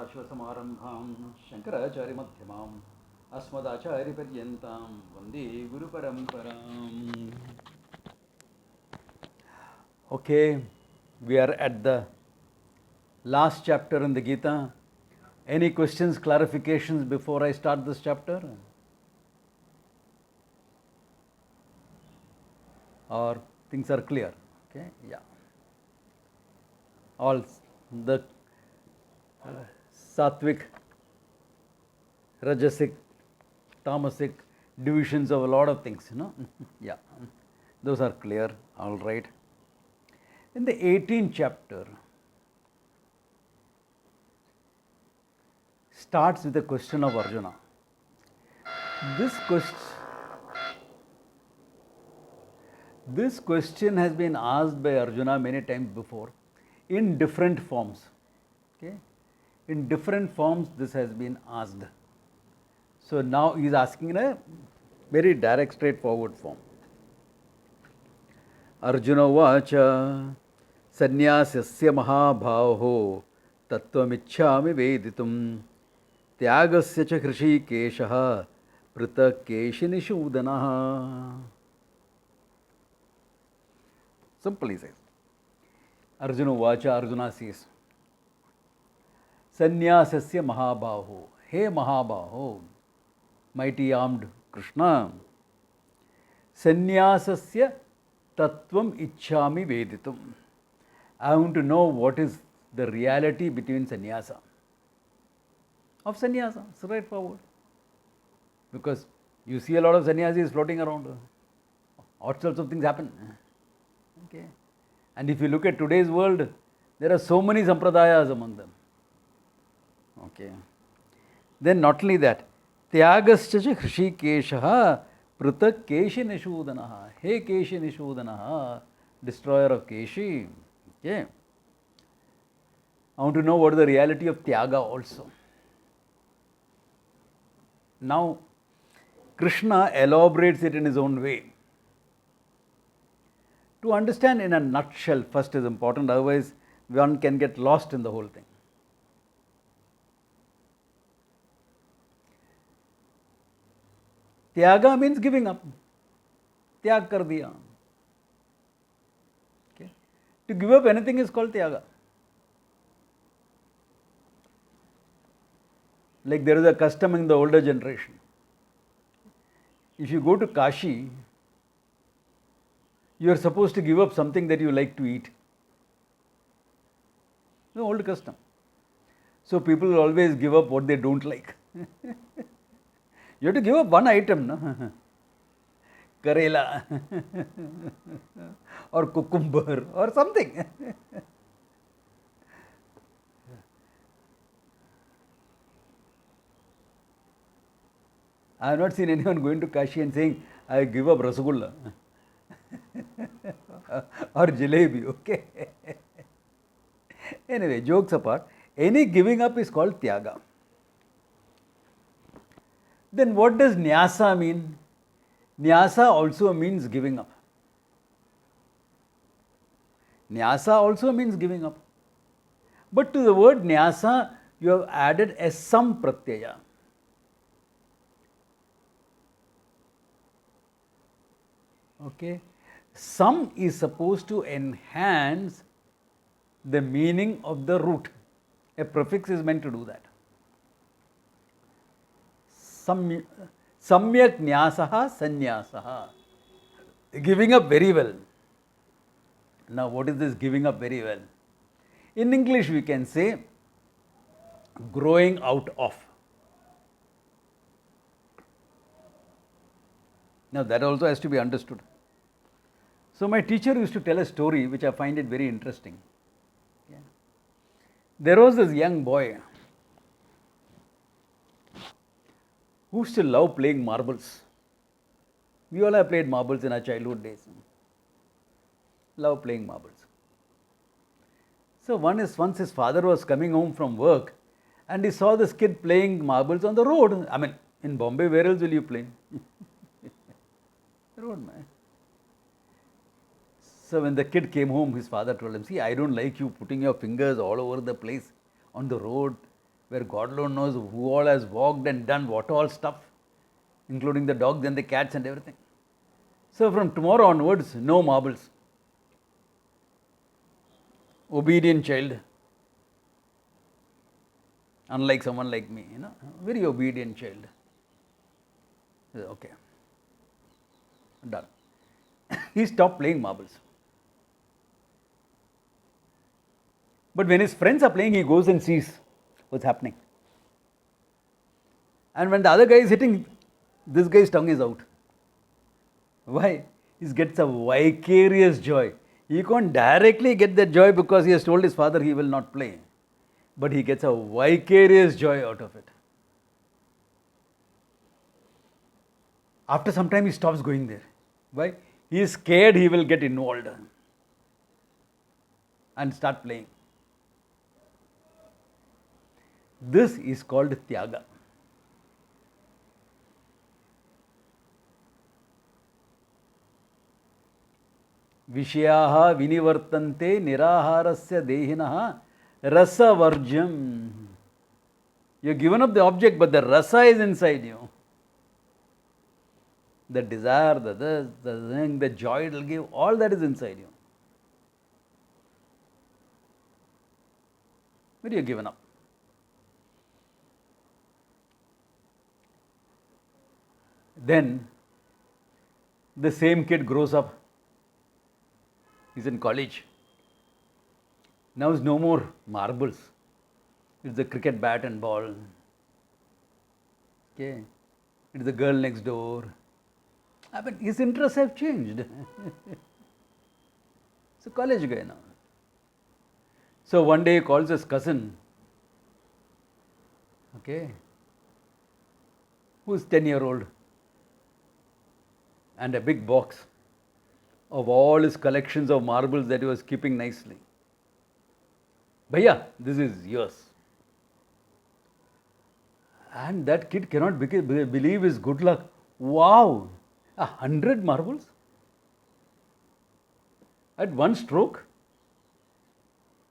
सदाशिवसमारम्भां शङ्कराचार्यमध्यमाम् अस्मदाचार्यपर्यन्तां वन्दे गुरुपरम्पराम्. Okay, we are at the last chapter in the Gita. Any questions, clarifications before I start this chapter? Or things are clear? Okay, yeah. All the sattvic, rajasic, tamasic divisions of a lot of things, yeah, those are clear. All right. In the 18th chapter, starts with the question of Arjuna. This question has been asked by Arjuna many times before in different forms. Okay? In different forms this has been asked. So now he is asking in a very direct, straightforward form. Arjuna vacha Sanyasya mahabhaho tattvamichhami veditum Tyagasya cha hrishikeshaha pritakeshi. Simple, he says. Arjuna vacha, Arjuna says, Sanyasya mahabhaho, hey mahabhaho, mighty armed Krishna, Sanyasya tattvam ichhami veditum. I want to know what is the reality between sannyasa. Of sannyasa, straightforward. Because you see a lot of sannyasis floating around. All sorts of things happen. Okay. And if you look at today's world, there are so many sampradayas among them. Okay. Then not only that, Tyagascha hrishikeshaha pratak keshi nishudanaha. Hey keshi nishudanaha, destroyer of keshi. Okay. I want to know what is the reality of Tyaga also. Now, Krishna elaborates it in his own way. To understand in a nutshell first is important, otherwise one can get lost in the whole thing. Tyaga means giving up. Tyag kar diya. Okay. To give up anything is called Tyaga. Like there is a custom in the older generation. If you go to Kashi, you are supposed to give up something that you like to eat. The old custom. So people will always give up what they don't like. You have to give up one item, no? Karela or cucumber or something. I have not seen anyone going to Kashi and saying, I give up Rasagulla or Jalebi, okay? Anyway, jokes apart, any giving up is called Tyaga. Then what does Nyasa mean? Nyasa also means giving up. Nyasa also means giving up. But to the word Nyasa, you have added a sam pratyaya. Okay. Some is supposed to enhance the meaning of the root. A prefix is meant to do that. Samyak nyasaha sanyasaha. Giving up very well. Now what is this giving up very well? In English we can say growing out of. Now that also has to be understood. So my teacher used to tell a story which I find it very interesting. Yeah. There was this young boy who used to love playing marbles. We all have played marbles in our childhood days. Love playing marbles. So once his father was coming home from work and he saw this kid playing marbles on the road. I mean, in Bombay, where else will you play? Road, man. So when the kid came home, his father told him, see, I don't like you putting your fingers all over the place on the road. where God alone knows who all has walked and done what all stuff, including the dogs and the cats and everything. So from tomorrow onwards, no marbles. Obedient child. Unlike someone like me, very obedient child. Okay. Done. He stopped playing marbles. But when his friends are playing, he goes and sees what's happening. And when the other guy is hitting, this guy's tongue is out. Why? He gets a vicarious joy. He can't directly get that joy because he has told his father he will not play. But he gets a vicarious joy out of it. After some time, he stops going there. Why? He is scared he will get involved and start playing. This is called Tyaga. Vishayaha vinivartante niraharasya dehinaha rasavarjam. You have given up the object, but the rasa is inside you. The desire, the thing, the joy it will give, all that is inside you. But you have given up. Then the same kid grows up. He's in college. Now it's no more marbles. It's the cricket bat and ball. Okay. It's the girl next door. I mean, his interests have changed. It's a college guy now. So one day he calls his cousin, okay, who's 10-year-old, and a big box of all his collections of marbles that he was keeping nicely. Bhaiya, this is yours. And that kid cannot believe his good luck. Wow, 100 marbles? At one stroke?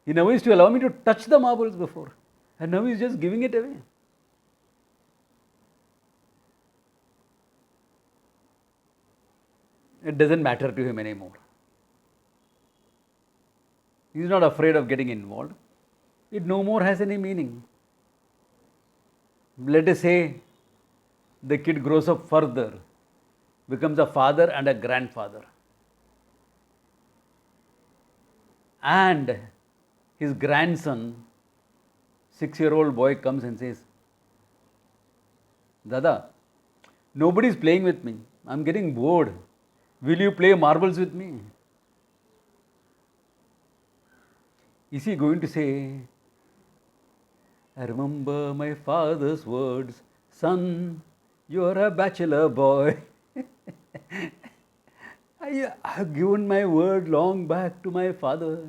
He never used to allow me to touch the marbles before. And now he's just giving it away. It doesn't matter to him anymore. He's not afraid of getting involved. It no more has any meaning. Let us say the kid grows up further, becomes a father and a grandfather. And his grandson, 6-year-old boy, comes and says, Dada, nobody is playing with me. I'm getting bored. Will you play marbles with me? Is he going to say, I remember my father's words, son, you are a bachelor boy. I have given my word long back to my father.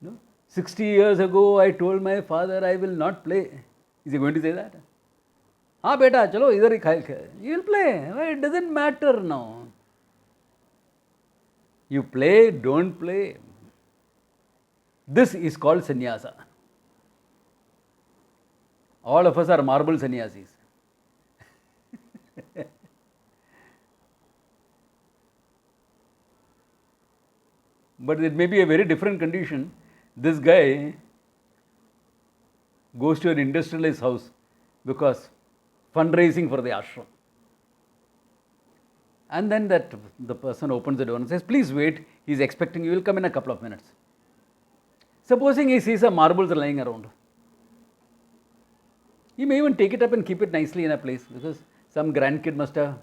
No? 60 years ago, I told my father I will not play. Is he going to say that? हाँ बेटा चलो इधर ही खाए. You will play. It doesn't matter now. You play, don't play. This is called Sanyasa. All of us are marble sannyasis. But it may be a very different condition. This guy goes to an industrialist's house because fundraising for the ashram. And then the person opens the door and says, please wait, he's expecting you, will come in a couple of minutes. Supposing he sees some marbles lying around. He may even take it up and keep it nicely in a place because some grandkid must have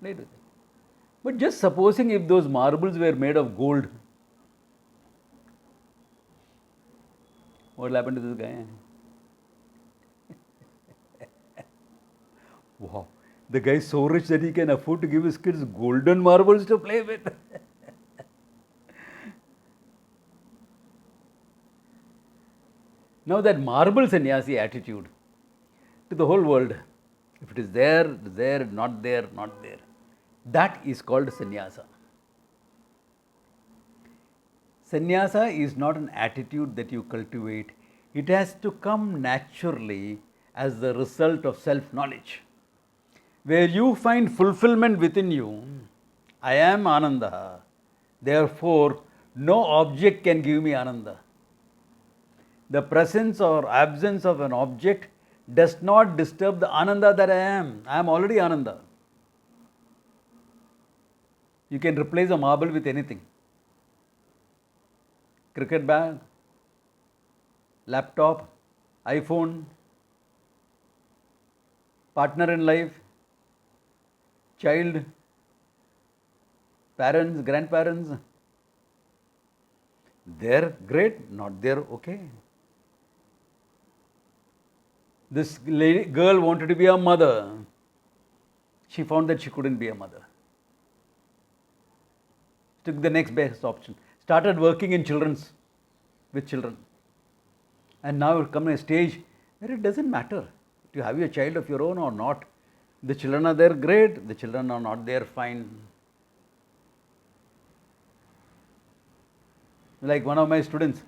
played with it. But just supposing if those marbles were made of gold, what will happen to this guy? Wow, the guy is so rich that he can afford to give his kids golden marbles to play with. Now that marble sannyasi attitude to the whole world, if it is there, there, not there, not there, that is called sannyasa. Sannyasa is not an attitude that you cultivate, It has to come naturally as the result of self-knowledge. Where you find fulfillment within you, I am Ananda. Therefore, no object can give me Ananda. The presence or absence of an object does not disturb the Ananda that I am. I am already Ananda. You can replace a marble with anything. Cricket bag, laptop, iPhone, partner in life, child, parents, grandparents. They're great, not there, okay. This girl wanted to be a mother. She found that she couldn't be a mother. Took the next best option. Started working in with children. And now it come to a stage where it doesn't matter to have a child of your own or not. The children are there, great. The children are not there, fine. Like one of my students,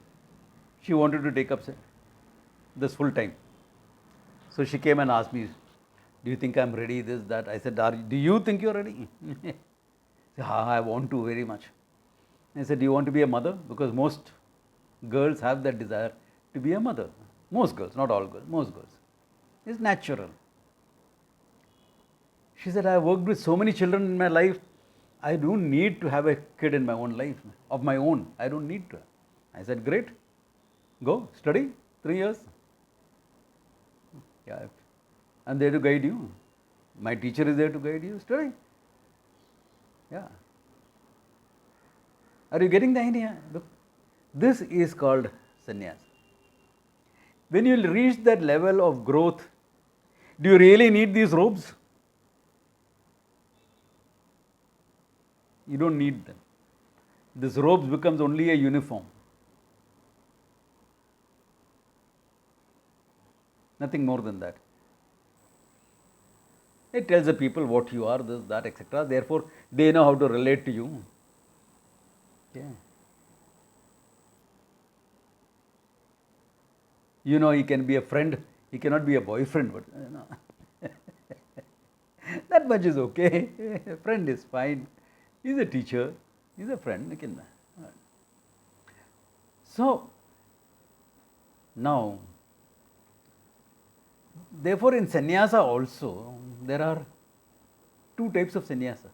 she wanted to take up this full time. So she came and asked me, do you think I'm ready, this, that? I said, do you think you're ready? I want to very much. I said, do you want to be a mother? Because most girls have that desire to be a mother. Most girls, not all girls, most girls. It's natural. She said, I worked with so many children in my life. I don't need to have a kid in my own life, of my own. I don't need to. I said, great. Go, study, 3 years. Yeah, I'm there to guide you. My teacher is there to guide you. Study. Yeah. Are you getting the idea? Look, this is called sannyasa. When you reach that level of growth, do you really need these robes? You don't need them. This robes becomes only a uniform. Nothing more than that. It tells the people what you are, this, that, etc. Therefore, they know how to relate to you. Yeah. You know, he can be a friend, he cannot be a boyfriend, but you know. That much is okay. A friend is fine. He's a teacher, he's a friend. He can. So, now, therefore, in sannyasa also, there are two types of sannyasa.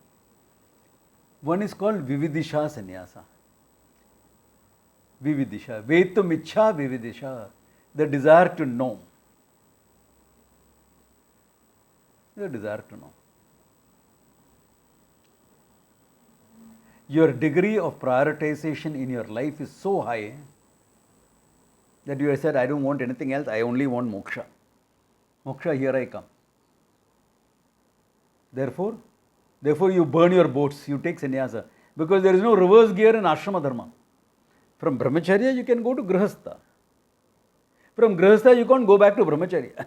One is called vividisha sannyasa. Vividisha. Vetum ichha vividisha. The desire to know. The desire to know. Your degree of prioritization in your life is so high that you have said, I don't want anything else, I only want moksha. Moksha, here I come. Therefore, you burn your boats, you take sannyasa. Because there is no reverse gear in ashrama dharma. From brahmacharya, you can go to grihastha. From grihastha, you can't go back to brahmacharya.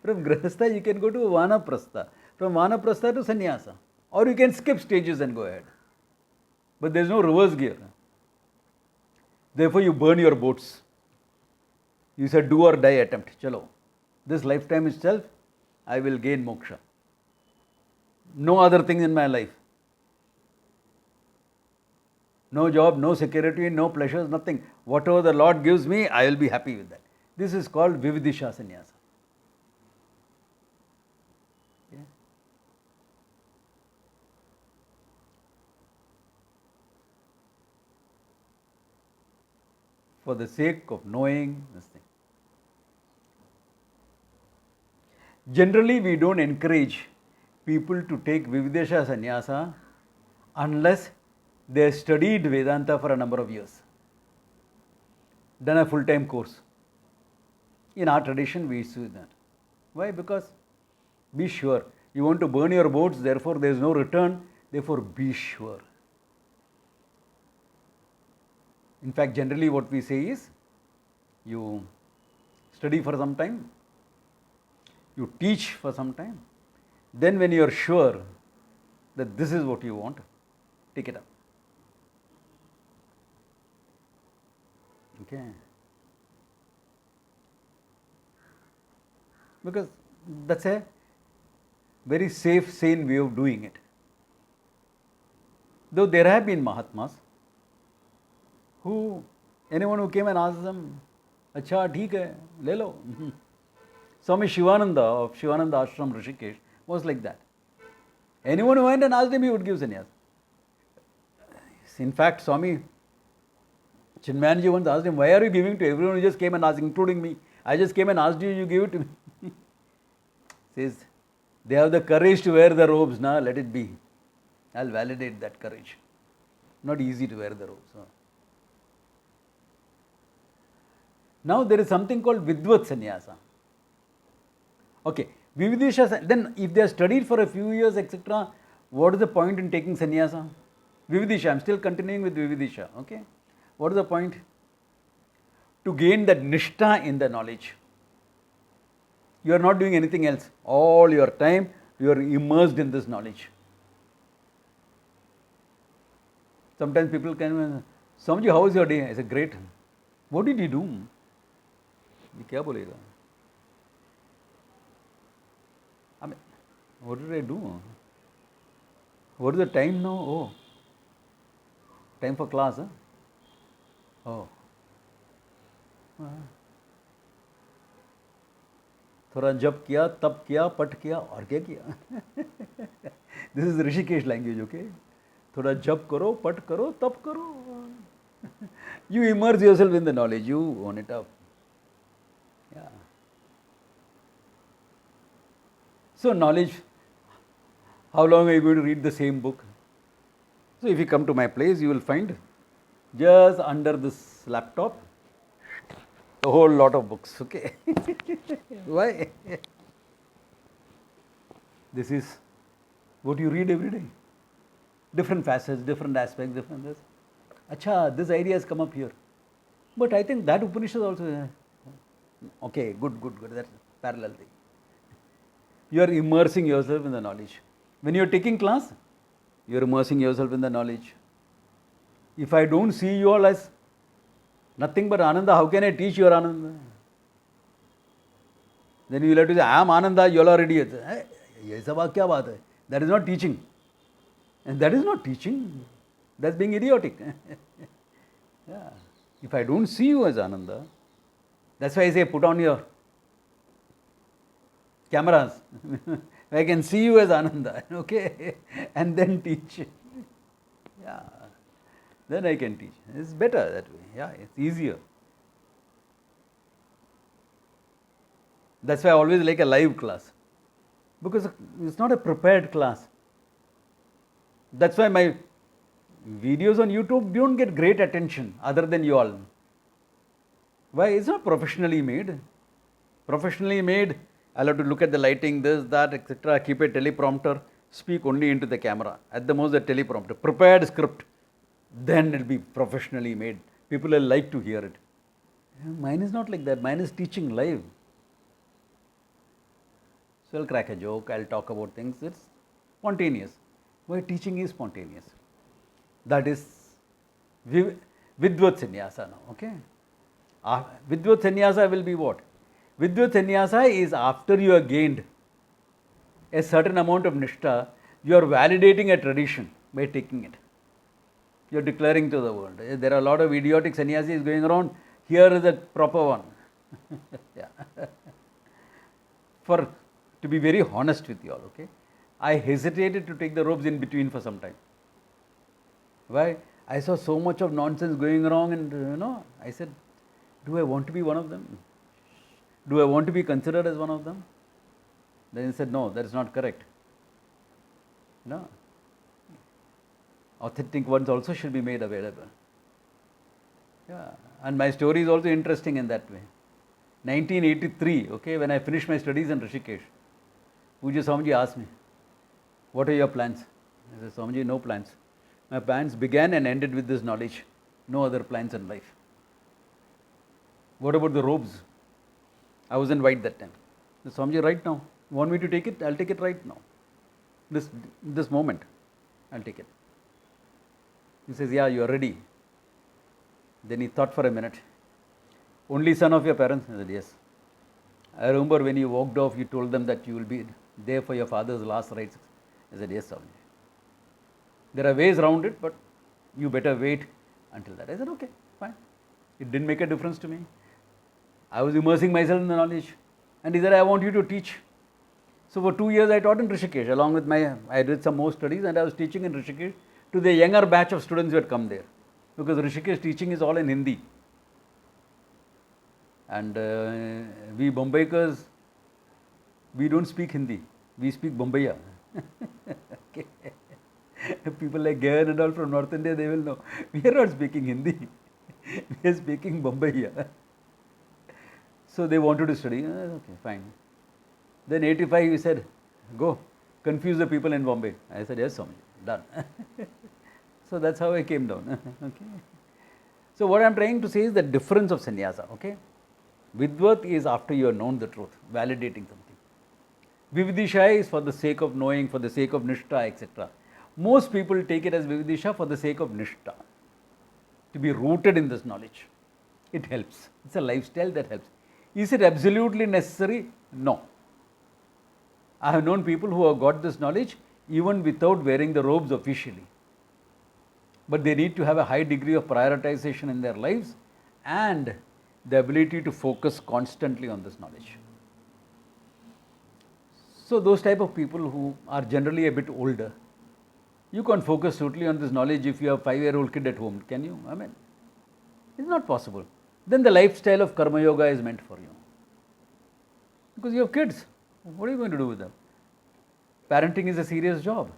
From grihastha, you can go to vanaprastha. From vanaprastha to sannyasa. Or you can skip stages and go ahead. But there is no reverse gear. Therefore, you burn your boats. You said, do or die attempt. Chalo. This lifetime itself, I will gain moksha. No other thing in my life. No job, no security, no pleasures, nothing. Whatever the Lord gives me, I will be happy with that. This is called vividisha sannyasa. Yeah. For the sake of knowing this thing. Generally, we don't encourage people to take vividisha sannyasa unless they studied Vedanta for a number of years, done a full-time course. In our tradition, we used to do that. Why? Because be sure. You want to burn your boats, therefore there is no return, therefore be sure. In fact, generally what we say is, you study for some time, you teach for some time, then when you are sure that this is what you want, take it up. Okay. Because that's a very safe, sane way of doing it. Though there have been Mahatmas who, anyone who came and asked them, Acha, theek hai, le lo. Swami Shivananda of Shivananda Ashram Rishikesh was like that. Anyone who went and asked him, he would give sannyas. In fact, Swami Chinmayanji once asked him, why are you giving to everyone who just came and asked, including me? I just came and asked you, you give it to me. Says, they have the courage to wear the robes, now let it be. I'll validate that courage. Not easy to wear the robes. Huh? Now there is something called Vidvatsanyasa. Okay, Vividisha, then if they are studied for a few years, etc., what is the point in taking sannyasa? Vividisha, I am still continuing with Vividisha. Okay, what is the point? To gain that nishtha in the knowledge. You are not doing anything else. All your time, you are immersed in this knowledge. Sometimes people can, Swamiji, how was your day? I said, great. What did you do? ये क्या बोलेगा? I mean, what did I do? What is the time now? Oh, time for class, huh? Oh. थोड़ा जप किया, तप किया, पठ किया और क्या किया? This is Rishikesh language, okay? थोड़ा जप करो, पठ करो, तप करो. You immerse yourself in the knowledge, you own it up. Yeah. So knowledge, how long are you going to read the same book? So if you come to my place, you will find just under this laptop a whole lot of books, okay? Why? This is what you read every day. Different facets, different aspects, different this. Acha, this idea has come up here. But I think that Upanishad also, okay, good, that's a parallel thing. You are immersing yourself in the knowledge. When you are taking class, you are immersing yourself in the knowledge. If I don't see you all as nothing but Ananda, how can I teach you Ananda? Then you will have to say, I am Ananda, you all are idiots. That is not teaching. And that is not teaching. That's being idiotic. Yeah. If I don't see you as Ananda, that's why I say put on your cameras. I can see you as Ananda, okay? And then teach. Yeah. Then I can teach. It's better that way. Yeah, it's easier. That's why I always like a live class. Because it's not a prepared class. That's why my videos on YouTube don't get great attention other than you all. Why? It's not professionally made. Professionally made, I'll have to look at the lighting, this, that, etc. Keep a teleprompter, speak only into the camera. At the most, a teleprompter. Prepared script. Then it will be professionally made. People will like to hear it. Mine is not like that. Mine is teaching live. So I'll crack a joke, I'll talk about things. It's spontaneous. Why teaching is spontaneous. That is Vidvatsanyasa now, okay? Vidvatsanyasa will be what? Vidvatsanyasa is after you have gained a certain amount of nishtha, you are validating a tradition by taking it. You are declaring to the world. There are a lot of idiotic sannyasis going around. Here is a proper one. Yeah. To be very honest with you all, okay? I hesitated to take the robes in between for some time. Why? I saw so much of nonsense going wrong and, I said, do I want to be one of them? Do I want to be considered as one of them? Then he said, no, that is not correct. No. Authentic ones also should be made available. Yeah. And my story is also interesting in that way. 1983, okay, when I finished my studies in Rishikesh, Puja Swamiji asked me, what are your plans? I said, Swamiji, no plans. My plans began and ended with this knowledge. No other plans in life. What about the robes? I was in white that time. I said, Swamiji, right now. You want me to take it? I'll take it right now. This moment, I'll take it. He says, yeah, you are ready. Then he thought for a minute. Only son of your parents? I said, yes. I remember when you walked off, you told them that you will be there for your father's last rites. I said, yes, Swamiji. There are ways around it, but you better wait until that. I said, okay, fine. It didn't make a difference to me. I was immersing myself in the knowledge. And he said, I want you to teach. So for 2 years I taught in Rishikesh along with I did some more studies and I was teaching in Rishikesh to the younger batch of students who had come there. Because Rishikesh teaching is all in Hindi. And we Bombaikers, we don't speak Hindi. We speak Bombaya. Okay. People like Gayan and all from North India, they will know. We are not speaking Hindi. We are speaking Bombaya. So they wanted to study. Okay, fine. Then 85, he said, go, confuse the people in Bombay. I said, yes, Swami, done. So that's how I came down. Okay. So what I am trying to say is the difference of sannyasa. Okay. Vidvat is after you have known the truth, validating something. Vividisha is for the sake of knowing, for the sake of nishtha, etc. Most people take it as Vividisha for the sake of nishtha, to be rooted in this knowledge. It helps. It's a lifestyle that helps. Is it absolutely necessary? No. I have known people who have got this knowledge even without wearing the robes officially. But they need to have a high degree of prioritization in their lives and the ability to focus constantly on this knowledge. So those type of people who are generally a bit older, you can't focus totally on this knowledge if you have a 5-year-old kid at home, can you? I mean, it's not possible. Then the lifestyle of Karma Yoga is meant for you. Because you have kids. What are you going to do with them? Parenting is a serious job.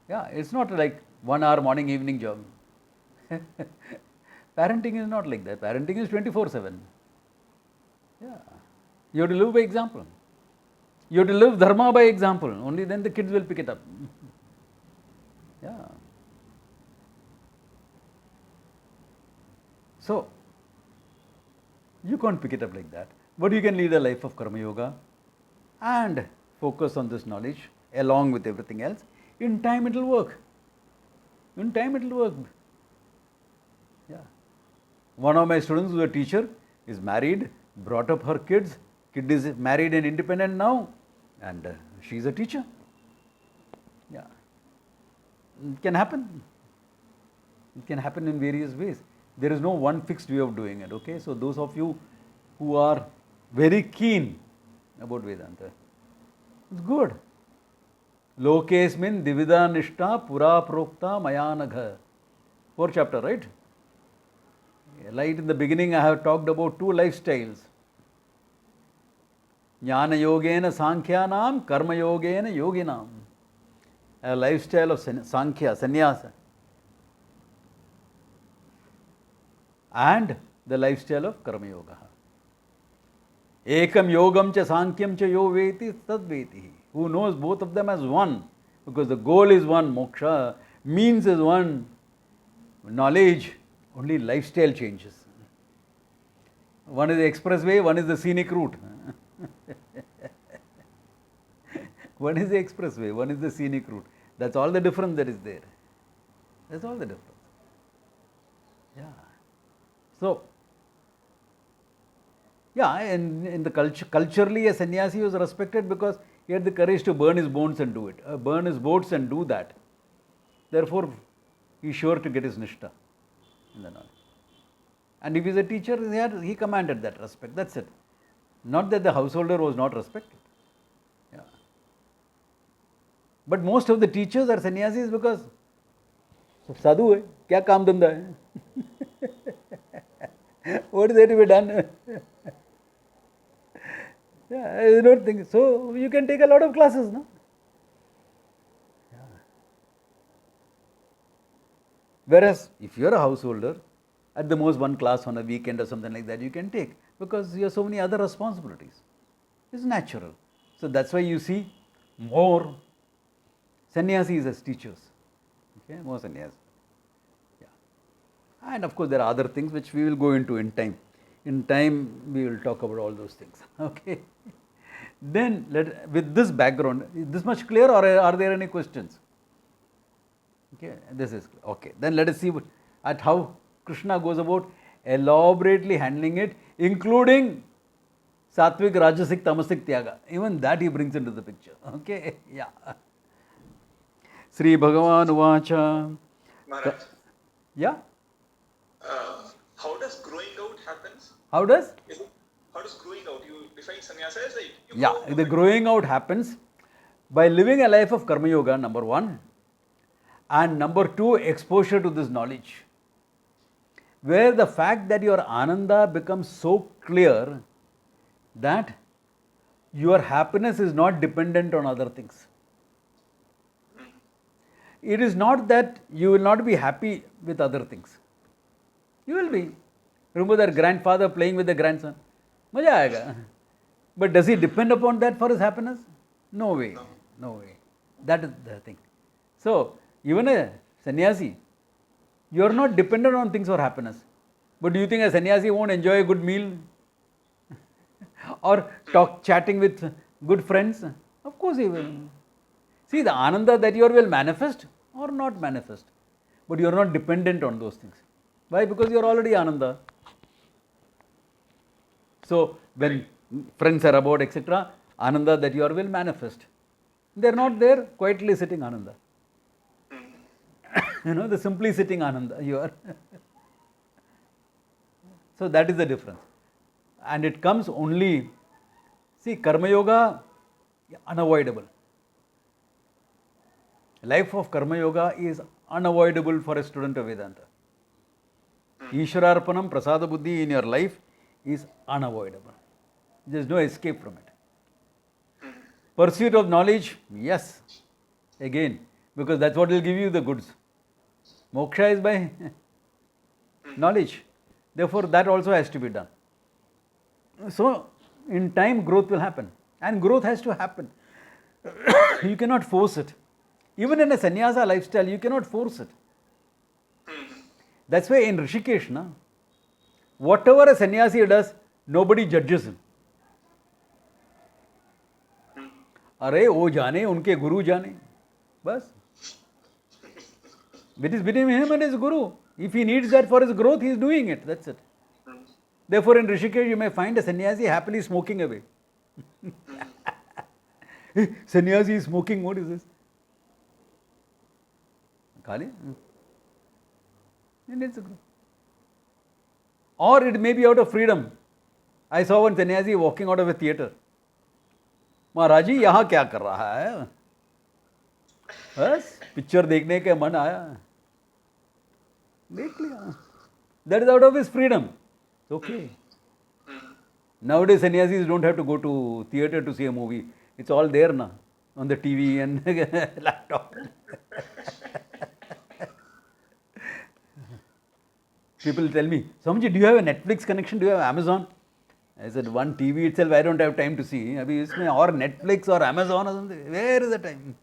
Yeah, it's not like 1 hour morning evening job. Parenting is not like that. Parenting is 24/7. Yeah. You have to live by example. You have to live dharma by example. Only then the kids will pick it up. Yeah. So, you can't pick it up like that. But you can lead a life of Karma Yoga and focus on this knowledge along with everything else. In time it will work. In time it will work. Yeah. One of my students who is a teacher is married, brought up her kids. Kid is married and independent now, and she is a teacher. Yeah. It can happen. It can happen in various ways. There is no one fixed way of doing it. Okay. So those of you who are very keen about Vedanta, it's good. Lokesmin divida nishta pura prokta mayanagha. 4th chapter, right? Right in the beginning I have talked about 2 lifestyles. Jnana yogena sankhyanam, karma yogena yoginam. A lifestyle of sankhya, sannyasa. And the lifestyle of karma yoga. Ekam yogam cha sankyam cha yo veti tad veti. Who knows both of them as one, because the goal is one, moksha, means is one, knowledge, only lifestyle changes. One is the expressway, one is the scenic route. One is the expressway, one is the scenic route. That's all the difference that is there. That's all the difference. Yeah. So, yeah, in the culturally a sannyasi was respected because he had the courage to burn his bones and do it. Burn his boats and do that. Therefore, he is sure to get his nishtha in the knowledge. And if he is a teacher, he commanded that respect. That's it. Not that the householder was not respected. Yeah. But most of the teachers are sannyasis because sadhu hai, kya kaam dhanda hai? What is there to be done? Yeah, I don't think so. You can take a lot of classes, no? Yeah. Whereas, if you are a householder, at the most 1 class on a weekend or something like that you can take, because you have so many other responsibilities. It's natural. So that's why you see more sannyasis as teachers. Okay, more sannyasis. Yeah. And of course there are other things which we will go into in time. In time we will talk about all those things. Okay. Then with this background, is this much clear or are there any questions? Okay, this is clear. Okay. Then let us see at how Krishna goes about elaborately handling it, including Sattvic, Rajasic, Tamasic, Tyaga. Even that he brings into the picture. Okay? Yeah. Sri Bhagavan Uvacha. Maharaj, Yeah? how does growing out happens? How does? How does growing out? You define sannyasa as like you Yeah, grow out of the it. growing out happens by living a life of Karma Yoga, number one. And number two, exposure to this knowledge. Where the fact that your Ananda becomes so clear that your happiness is not dependent on other things. It is not that you will not be happy with other things. You will be. Remember that grandfather playing with the grandson? Maja aayega. But does he depend upon that for his happiness? No way. No. No way. That is the thing. So, even a sannyasi, you are not dependent on things for happiness. But do you think a sannyasi won't enjoy a good meal? Or chatting with good friends? Of course he will. See, the ananda that you are will manifest or not manifest. But you are not dependent on those things. Why? Because you are already ananda. So, when friends are about, etc., ananda that you are will manifest. They are not there quietly sitting ananda. The simply sitting ananda you are. So, that is the difference. And it comes only, see, Karma Yoga, unavoidable. Life of Karma Yoga is unavoidable for a student of Vedanta. Ishwararpanam, Prasada Buddhi in your life is unavoidable. There is no escape from it. Pursuit of knowledge, yes, again, because that's what will give you the goods. Moksha is by knowledge. Therefore, that also has to be done. So, in time, growth will happen. And growth has to happen. You cannot force it. Even in a sannyasa lifestyle, you cannot force it. That's why in Rishikesh, whatever a sannyasi does, nobody judges him. अरे वो जाने उनके गुरु जाने बस. It is between him and his guru. If he needs that for his growth, he is doing it. That's it. Therefore, in Rishikesh, you may find a sannyasi happily smoking away. Sannyasi is smoking, what is this? Kali? He needs a growth. Or it may be out of freedom. I saw one sannyasi walking out of a theatre. महाराज जी यहाँ क्या कर रहा है? बस picture देखने के मन आया, देख लिया. That is out of his freedom. It's okay. Nowadays sannyasis don't have to go to theatre to see a movie. It's all there now on the TV and laptop. People tell me, Swamiji, do you have a Netflix connection? Do you have Amazon? I said, one TV itself I don't have time to see. Abhi isme or Netflix or Amazon or something. Where is the time?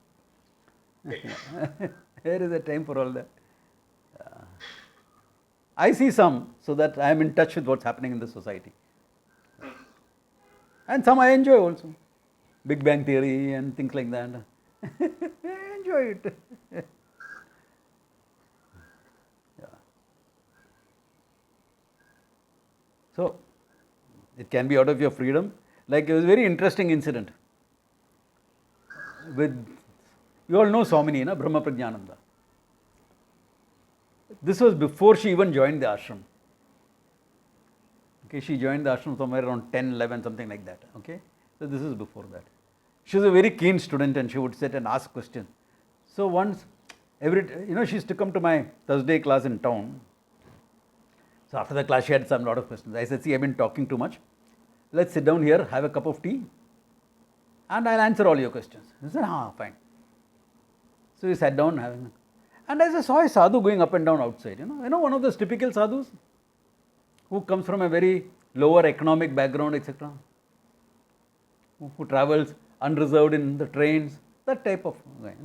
Where is the time for all that? I see some so that I am in touch with what's happening in the society. And some I enjoy also. Big Bang Theory and things like that. I enjoy it. So, it can be out of your freedom. Like, it was a very interesting incident. You all know Swamini, na? Brahma Prajnananda. This was before she even joined the ashram. Okay, she joined the ashram somewhere around 10, 11, something like that. Okay, so this is before that. She was a very keen student and she would sit and ask questions. So once, she used to come to my Thursday class in town. So after the class, she had some lot of questions. I said, see, I've been talking too much. Let's sit down here, have a cup of tea, and I'll answer all your questions. He said, fine. So we sat down having, and I saw a sadhu going up and down outside. One of those typical sadhus who comes from a very lower economic background, etc. Who travels unreserved in the trains, that type of guy.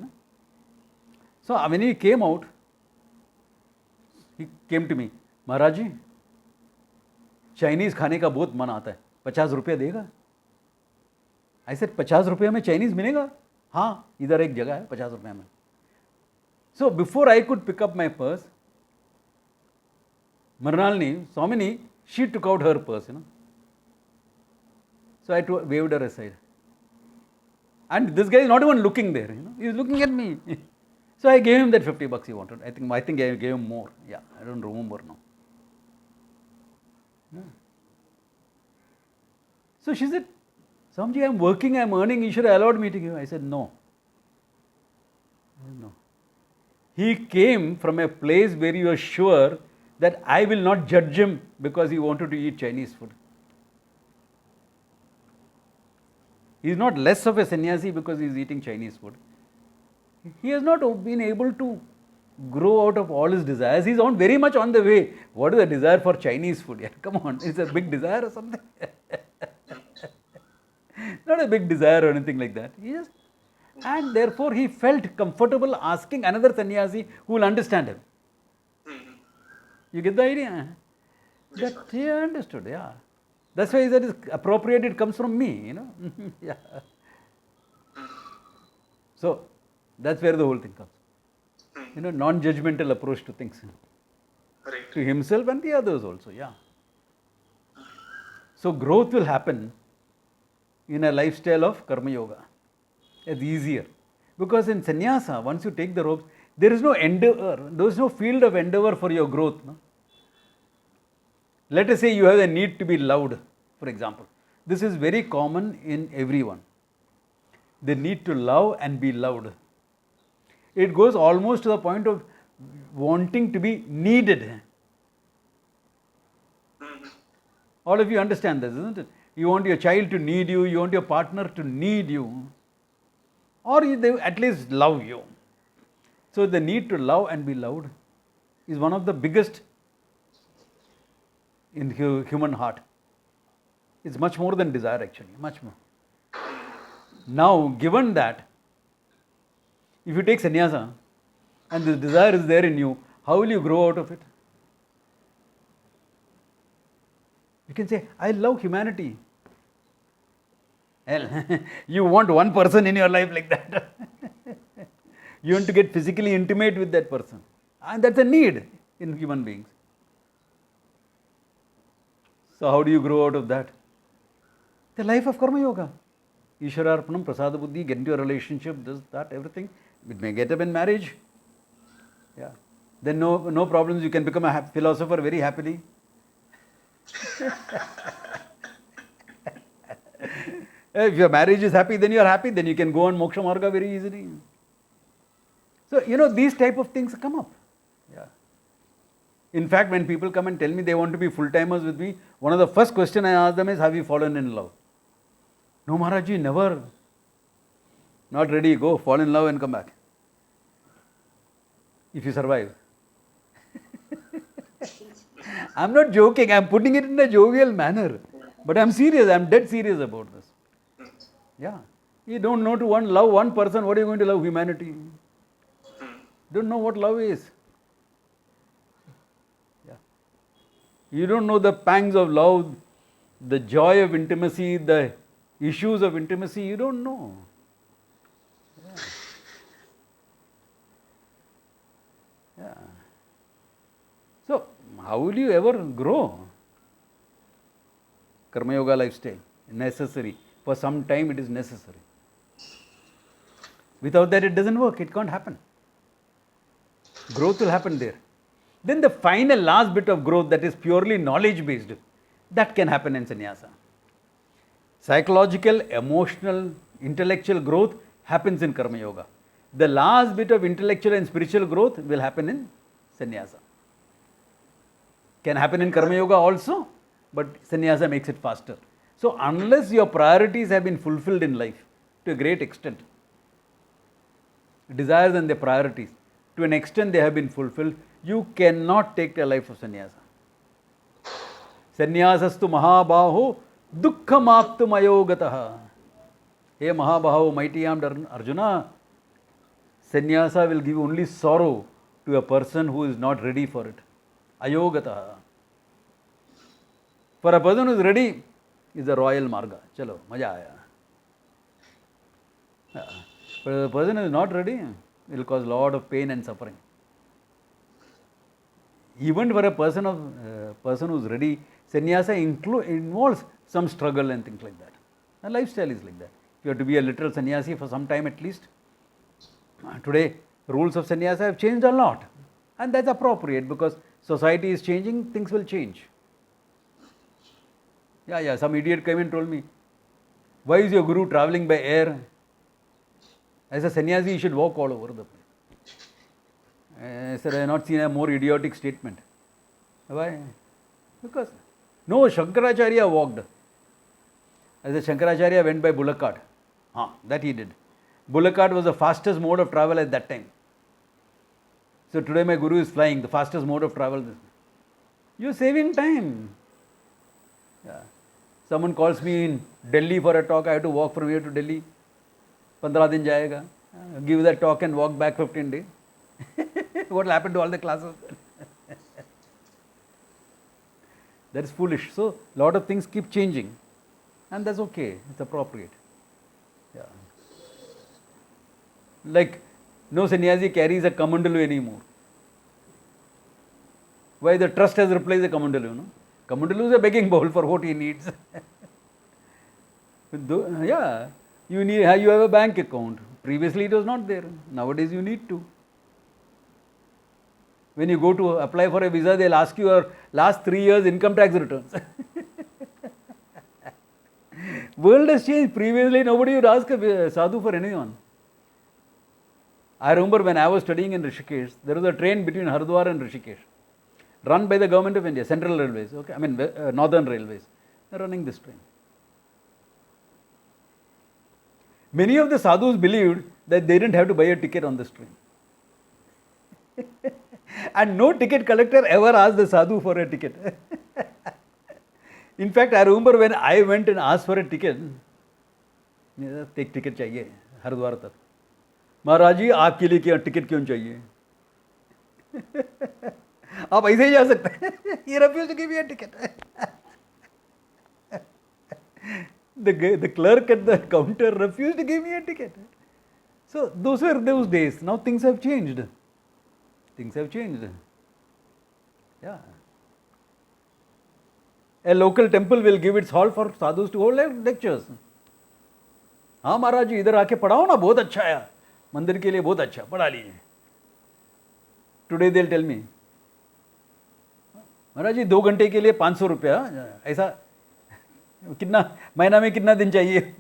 So when he came out, he came to me, Maharaj ji, Chinese खाने का बहुत मन आता है, 50 रुपया देगा? I said, 50 रुपया में Chinese मिलेगा? हाँ, इधर एक जगह है 50 रुपया में. So before I could pick up my purse, Mrinalini, Swamini, she took out her purse. So I waved her aside. And this guy is not even looking there, he is looking at me. So I gave him that $50 he wanted. I think I gave him more. Yeah, I don't remember now. Yeah. So she said, Swamiji, I am working, I am earning, you should have allowed me to give. I said, no. No. He came from a place where you are sure that I will not judge him because he wanted to eat Chinese food. He is not less of a sannyasi because he is eating Chinese food. He has not been able to grow out of all his desires. He is very much on the way. What is the desire for Chinese food? Yeah, come on, it's a big desire or something. Not a big desire or anything like that. And therefore he felt comfortable asking another sannyasi who will understand him. You get the idea? That he understood, yeah. That's why he said it's appropriate, it comes from me, yeah. So, that's where the whole thing comes. Non-judgmental approach to things. Right. To himself and the others also, yeah. So, growth will happen in a lifestyle of karma yoga. It's easier. Because in sannyasa, once you take the ropes, there is no endeavor, there is no field of endeavor for your growth. No? Let us say you have a need to be loved, for example. This is very common in everyone. The need to love and be loved. It goes almost to the point of wanting to be needed. All of you understand this, isn't it? You want your child to need you, you want your partner to need you, or they at least love you. So the need to love and be loved is one of the biggest in the human heart. It's much more than desire actually, much more. Now, given that, if you take sannyasa and this desire is there in you, how will you grow out of it? You can say, I love humanity. Hell, you want one person in your life like that. You want to get physically intimate with that person. And that's a need in human beings. So how do you grow out of that? The life of karma yoga. Ishwararpanam, prasada buddhi, get into a relationship, this, that, everything. It may get up in marriage. Yeah. Then no problems, you can become a philosopher very happily. If your marriage is happy, then you are happy, then you can go on moksha marga very easily. So, these type of things come up. Yeah. In fact, when people come and tell me they want to be full-timers with me, one of the first questions I ask them is, have you fallen in love? No, Maharajji, never. Not ready, go, fall in love and come back. If you survive. I'm not joking, I'm putting it in a jovial manner. But I'm serious, I'm dead serious about this. Yeah. You don't know to love one person, what are you going to love humanity? Don't know what love is. Yeah. You don't know the pangs of love, the joy of intimacy, the issues of intimacy, you don't know. Yeah. Yeah. So, how will you ever grow? Karma yoga lifestyle, necessary. For some time it is necessary. Without that it doesn't work, it can't happen. Growth will happen there. Then the final last bit of growth that is purely knowledge based, that can happen in sannyasa. Psychological, emotional, intellectual growth happens in karma yoga. The last bit of intellectual and spiritual growth will happen in sannyasa. Can happen in karma yoga also, but sannyasa makes it faster. So unless your priorities have been fulfilled in life to a great extent, desires and the priorities, to an extent they have been fulfilled, you cannot take a life of sannyasa. Sannyasastu mahabaho dukkhamaptum ayogataha. Hey Mahabaho, mighty armed Arjuna, sannyasa will give only sorrow to a person who is not ready for it. Ayogataha. For a person who is ready, is a royal marga. Chalo, maja aaya. For a person who is not ready, it will cause a lot of pain and suffering. Even for a person who is ready, sannyasa involves some struggle and things like that. The lifestyle is like that. You have to be a literal sannyasi for some time at least. Today, rules of sannyasa have changed a lot. And that's appropriate because society is changing, things will change. Yeah, some idiot came and told me, why is your guru traveling by air? As a sannyasi, you should walk all over the place. I said, I have not seen a more idiotic statement. Why? Because, no, Shankaracharya walked. As a Shankaracharya went by bullock cart. That he did. Bullock cart was the fastest mode of travel at that time. So today my guru is flying, the fastest mode of travel. You're saving time. Yeah. Someone calls me in Delhi for a talk, I have to walk from here to Delhi. 15 din jayega. Give that talk and walk back 15 days. What will happen to all the classes? That is foolish. So, lot of things keep changing. And that's okay. It's appropriate. Yeah. Like, no sannyasi carries a kamandalu anymore. Why? The trust has replaced the kamandalu, no? Kamandalu is a begging bowl for what he needs. Yeah. You have a bank account. Previously it was not there. Nowadays you need to. When you go to apply for a visa, they'll ask you your last 3 years income tax returns. World has changed. Previously nobody would ask a sadhu for anyone. I remember when I was studying in Rishikesh, there was a train between Haridwar and Rishikesh, run by the government of India, Central Railways, okay? I mean Northern Railways. They're running this train. Many of the sadhus believed that they didn't have to buy a ticket on this train. And no ticket collector ever asked the sadhu for a ticket. In fact, I remember when I went and asked for a ticket, take ticket चाहिए हरिद्वार तक. महाराज जी आपके लिए क्या ticket क्यों चाहिए? आप ऐसे ही जा सकते हैं. He refused to give me a ticket. The clerk at the counter refused to give me a ticket. So those were those days. Now things have changed. Things have changed. Yeah. A local temple will give its hall for sadhus to hold lectures. हाँ महाराज जी इधर आके पढ़ाओ ना, बहुत अच्छा है, मंदिर के लिए बहुत अच्छा, पढ़ा लीजिए. Today they'll tell me, महाराज जी 2 घंटे के लिए 500 रुपया, ऐसा कितना महीना में कितना दिन चाहिए?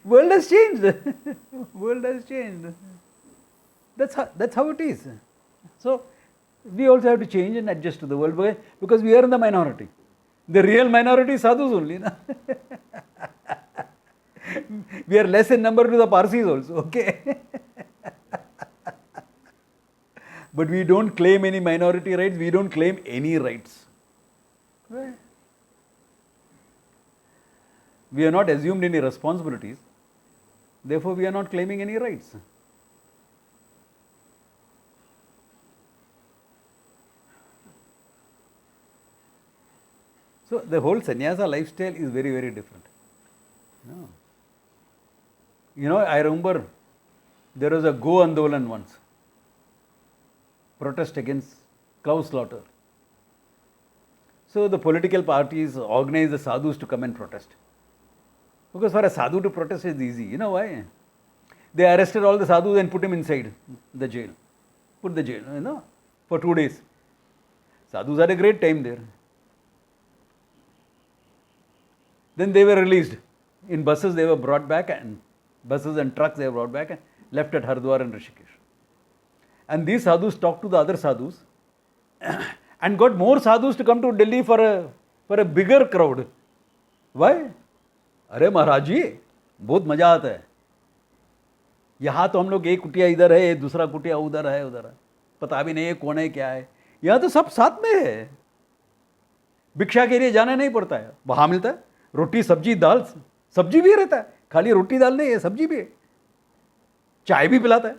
World has changed. World has changed. That's how it is. So we also have to change and adjust to the world because we are in the minority. The real minority is sadhus only. Na? We are less in number to the Parsis also. Okay. But we don't claim any minority rights. We don't claim any rights. Right? We are not assumed any responsibilities. Therefore, we are not claiming any rights. So, the whole sannyasa lifestyle is very, very different. No. You know, I remember there was a Go Andolan once, protest against cow slaughter. So, the political parties organized the sadhus to come and protest. Because for a sadhu to protest is easy. You know why? They arrested all the sadhus and put him inside the jail. Put the jail, you know, for 2 days. Sadhus had a great time there. Then they were released. In buses they were brought back, and buses and trucks they were brought back and left at Haridwar and Rishikesh. And these sadhus talked to the other sadhus and got more sadhus to come to Delhi for a bigger crowd. Why? अरे महाराज जी बहुत मजा आता है. यहाँ तो हम लोग एक कुटिया इधर है, दूसरा कुटिया उधर है, पता भी नहीं है कौन है क्या है. यहाँ तो सब साथ में है. भिक्षा के लिए जाना नहीं पड़ता है. वहाँ मिलता है रोटी सब्जी दाल, सब्जी भी रहता है, खाली रोटी दाल नहीं है, सब्जी भी है, चाय भी पिलाता है.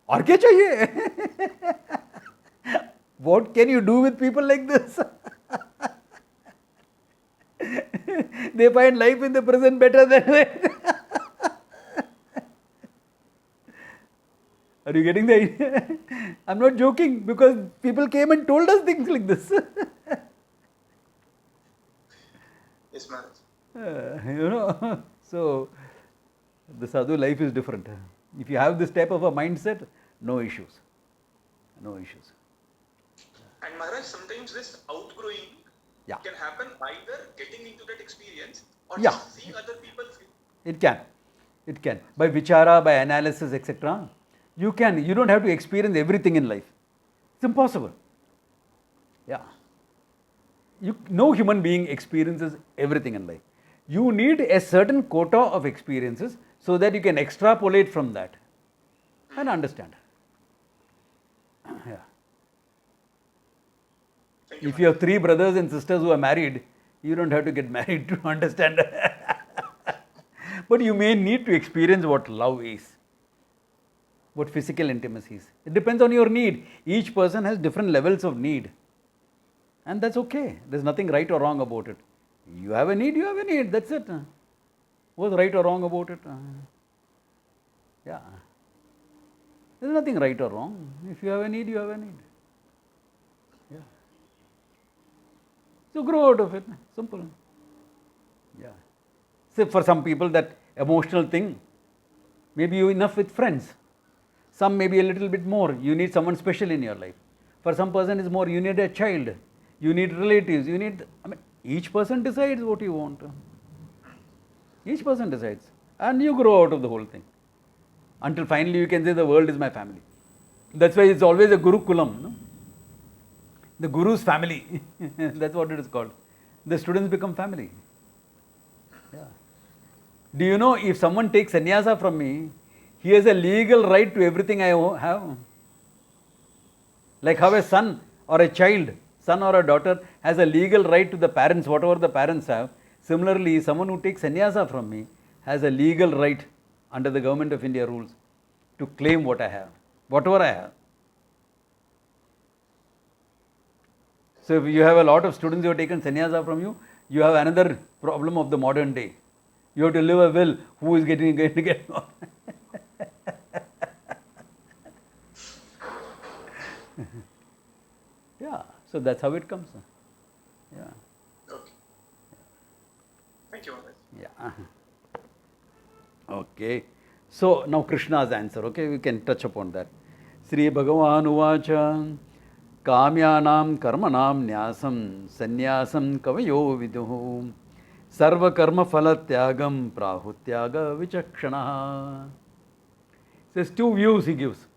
और क्या चाहिए? What can you do with people like this? They find life in the present better than that. Are you getting the idea? I'm not joking, because people came and told us things like this. Yes, Maharaj. So the sadhu life is different. If you have this type of a mindset, no issues. No issues. And Maharaj, sometimes this outgrowing Yeah. can happen either getting into that experience or Yeah. just seeing other people feel. It can. It can. By vichara, by analysis, etc. You can. You don't have to experience everything in life. It's impossible. Yeah. No human being experiences everything in life. You need a certain quota of experiences so that you can extrapolate from that and understand. Yeah. Thank you, If you have 3 brothers and sisters who are married, you don't have to get married to understand. But you may need to experience what love is, what physical intimacy is. It depends on your need. Each person has different levels of need. And that's okay. There's nothing right or wrong about it. You have a need, you have a need. That's it. What's right or wrong about it? Yeah. There's nothing right or wrong. If you have a need, you have a need. Yeah. So grow out of it. Simple. Yeah. So for some people, that emotional thing, maybe you enough with friends. Some maybe a little bit more. You need someone special in your life. For some person is more, you need a child. You need relatives. You need, each person decides what you want. Each person decides. And you grow out of the whole thing. Until finally you can say the world is my family. That's why it's always a Gurukulam. No? The Guru's family. That's what it is called. The students become family. Yeah. Do you know, if someone takes sannyasa from me, he has a legal right to everything I have. Like how a son or a child, son or a daughter, has a legal right to the parents, whatever the parents have. Similarly, someone who takes sannyasa from me has a legal right under the Government of India rules to claim what I have, whatever I have. So if you have a lot of students who have taken sannyasa from you, you have another problem of the modern day. You have to live a will. Who is going to get more? Yeah, so that's how it comes. Yeah. Okay. Thank you, Maharaj. Yeah. Okay. So now Krishna's answer. Okay, we can touch upon that. Sri Bhagavan Uvacha Kamyanam Karmanam Nyasam Sanyasam Kavayo Viduhu Sarva Karma Phalatyagam Prahutyaga Vichakshana. There's 2 views he gives.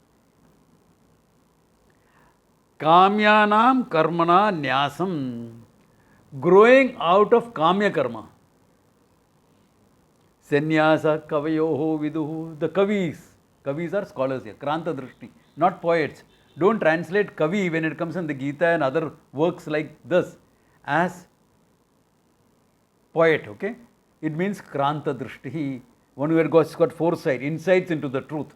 Kamyanam Karmana Nyasam, growing out of Kamya Karma. Sanyasa Kavayoho Viduhu. The Kavis are scholars here, Kranta Drishti, not poets. Don't translate Kavi when it comes in the Gita and other works like this as poet, okay? It means Kranta Drishti, one who has got foresight, insights into the truth,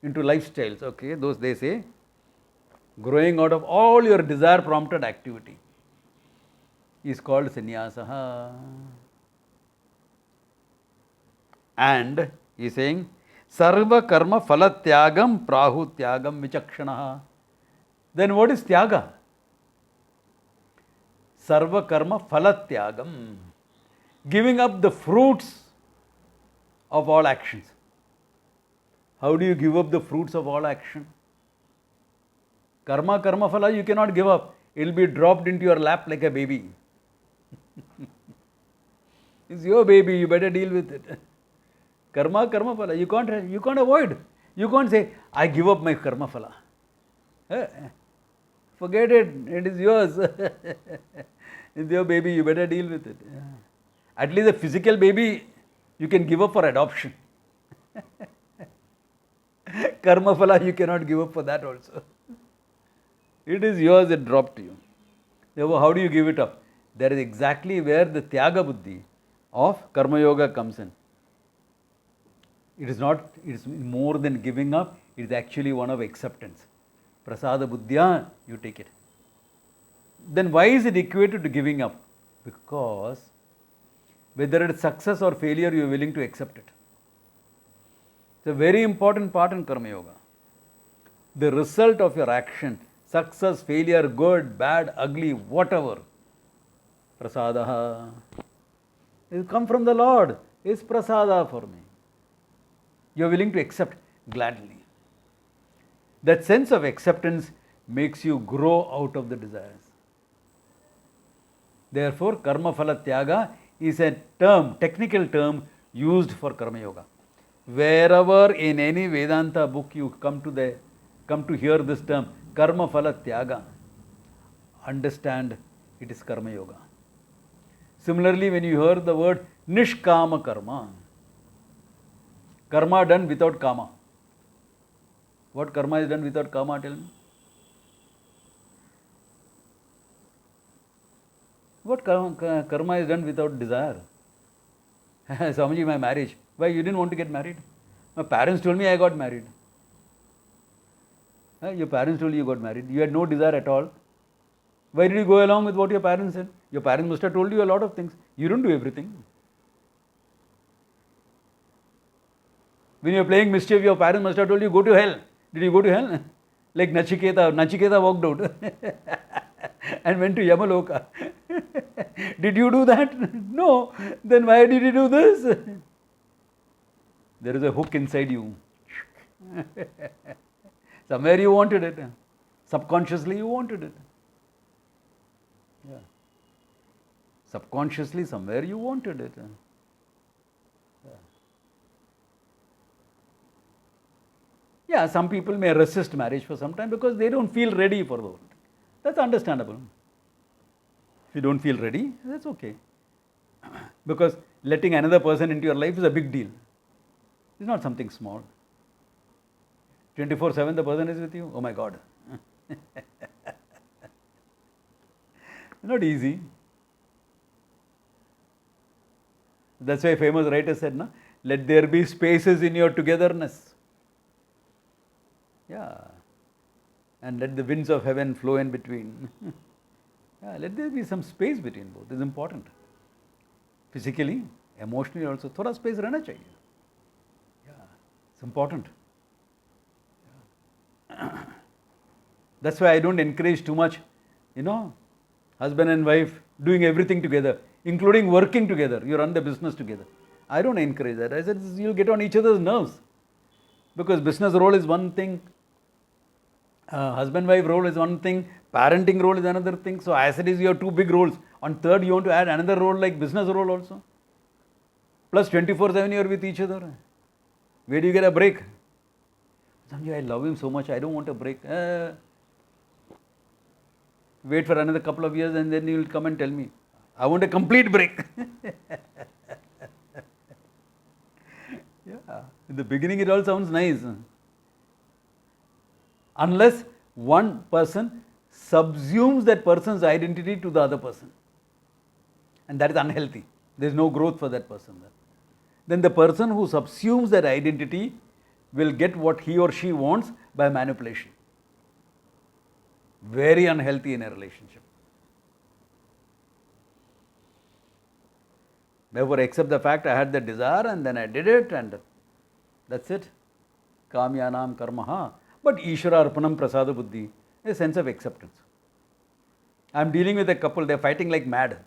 into lifestyles, okay? Those they say, growing out of all your desire prompted activity is called Sanyasa. And he is saying, Sarva Karma Phalatyagam Prahutyagam Vichakshana. Then what is Tyaga? Sarva Karma Phalatyagam. Giving up the fruits of all actions. How do you give up the fruits of all action? Karma phala you cannot give up. It will be dropped into your lap like a baby. It's your baby, you better deal with it. Karma phala, you can't avoid. You can't say, I give up my karma phala. Forget it, it is yours. It's your baby, you better deal with it. At least a physical baby, you can give up for adoption. Karma phala, you cannot give up for that also. It is yours, it dropped to you. Therefore, how do you give it up? That is exactly where the Tyaga Buddhi of Karma Yoga comes in. It is more than giving up, it is actually one of acceptance. Prasada Buddhya, you take it. Then why is it equated to giving up? Because whether it is success or failure, you are willing to accept it. It's a very important part in Karma Yoga. The result of your action, success, failure, good, bad, ugly, whatever, prasadaha. It come from the Lord. It's prasada for me. You are willing to accept gladly. That sense of acceptance makes you grow out of the desires. Therefore, karma phala tyaga is a term, technical term used for karma yoga. Wherever in any Vedanta book you come to hear this term, karma phala tyaga, understand it is karma yoga. Similarly, when you hear the word nishkama karma, karma done without kama. What karma is done without kama, tell me? What karma is done without desire? Swamiji, my marriage. Why you didn't want to get married? My parents told me I got married. Your parents told you got married. You had no desire at all. Why did you go along with what your parents said? Your parents must have told you a lot of things. You don't do everything. When you are playing mischief, your parents must have told you, go to hell. Did you go to hell? Like Nachiketa walked out and went to Yamaloka. Did you do that? No. Then why did you do this? There is a hook inside you. Somewhere you wanted it. Subconsciously you wanted it. Yeah. Subconsciously somewhere you wanted it. Yeah, some people may resist marriage for some time because they don't feel ready for the world. That's understandable. If you don't feel ready, that's okay. Because letting another person into your life is a big deal. It's not something small. 24/7 the person is with you. Oh my God. Not easy. That's why a famous writer said, no? Let there be spaces in your togetherness. Yeah. And let the winds of heaven flow in between. Yeah, let there be some space between both. It's important. Physically, emotionally also. Thoda space rehna chahiye. Yeah. It's important. Yeah. That's why I don't encourage too much, husband and wife doing everything together, including working together. You run the business together. I don't encourage that. I said, you'll get on each other's nerves. Because business role is one thing, husband-wife role is one thing, parenting role is another thing. So as it is, you have two big roles. On third, you want to add another role like business role also. Plus 24/7 you are with each other. Where do you get a break? Sanjay, I love him so much, I don't want a break. Wait for another couple of years and then you will come and tell me, I want a complete break. Yeah, in the beginning it all sounds nice. Unless one person subsumes that person's identity to the other person. And that is unhealthy. There is no growth for that person. Then the person who subsumes that identity will get what he or she wants by manipulation. Very unhealthy in a relationship. Therefore, accept the fact I had the desire and then I did it and that's it. Kamyanam karmaha. But Ishvara arpanam prasada buddhi, a sense of acceptance. I am dealing with a couple, they are fighting like mad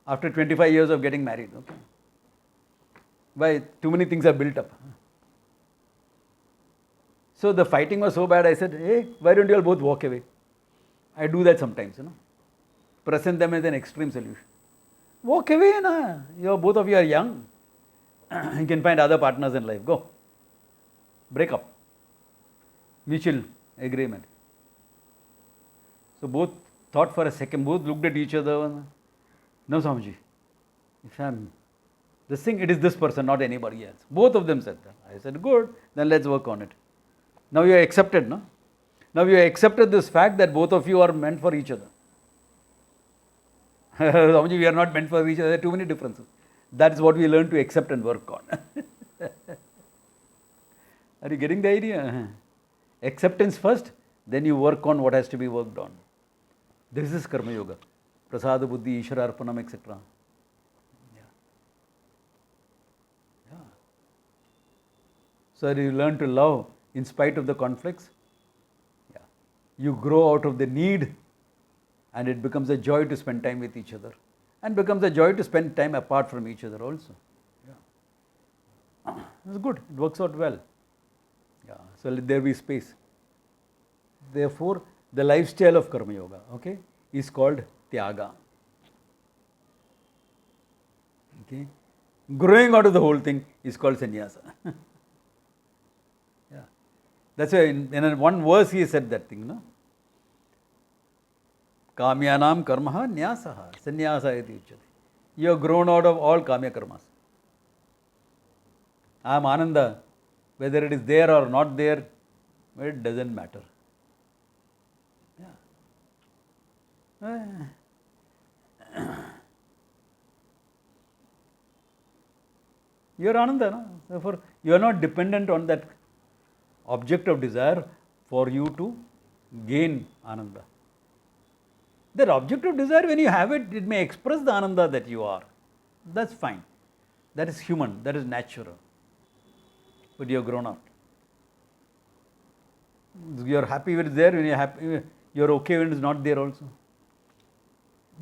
after 25 years of getting married. Okay. Why? Too many things are built up. So the fighting was so bad, I said, hey, why don't you all both walk away? I do that sometimes, Present them as an extreme solution. Walk away, na. Both of you are young. You can find other partners in life. Go. Break up. Mutual agreement. So both thought for a second, both looked at each other. No, Swamiji. If I'm this thing, it is this person, not anybody else. Both of them said that. I said, good, then let's work on it. Now you are accepted, no? Now you accepted this fact that both of you are meant for each other. Swamiji, we are not meant for each other. There are too many differences. That is what we learn to accept and work on. Are you getting the idea? Acceptance first, then you work on what has to be worked on. This is Karma Yoga. Prasada Buddhi, Ishvara Arpanam, etc. Yeah. So you learn to love in spite of the conflicts. Yeah. You grow out of the need and it becomes a joy to spend time with each other. and becomes a joy to spend time apart from each other also. Yeah. It's good, it works out well. Yeah. So let there be space. Therefore, the lifestyle of Karma Yoga, okay, is called Tyaga. Okay. Growing out of the whole thing is called Sanyasa. Yeah. That's why in one verse he said that thing, no? Kamyanam karmaha nyasaha sannyasa iti uchyate. You have grown out of all kamya karmas. I am Ananda. Whether it is there or not there, it doesn't matter. Yeah. You are Ananda, no? Therefore, you are not dependent on that object of desire for you to gain Ananda. That object of desire, when you have it, it may express the Ananda that you are. That's fine. That is human, that is natural. But you have grown up. You are happy when it's there, when you are happy, you are okay when it's not there also.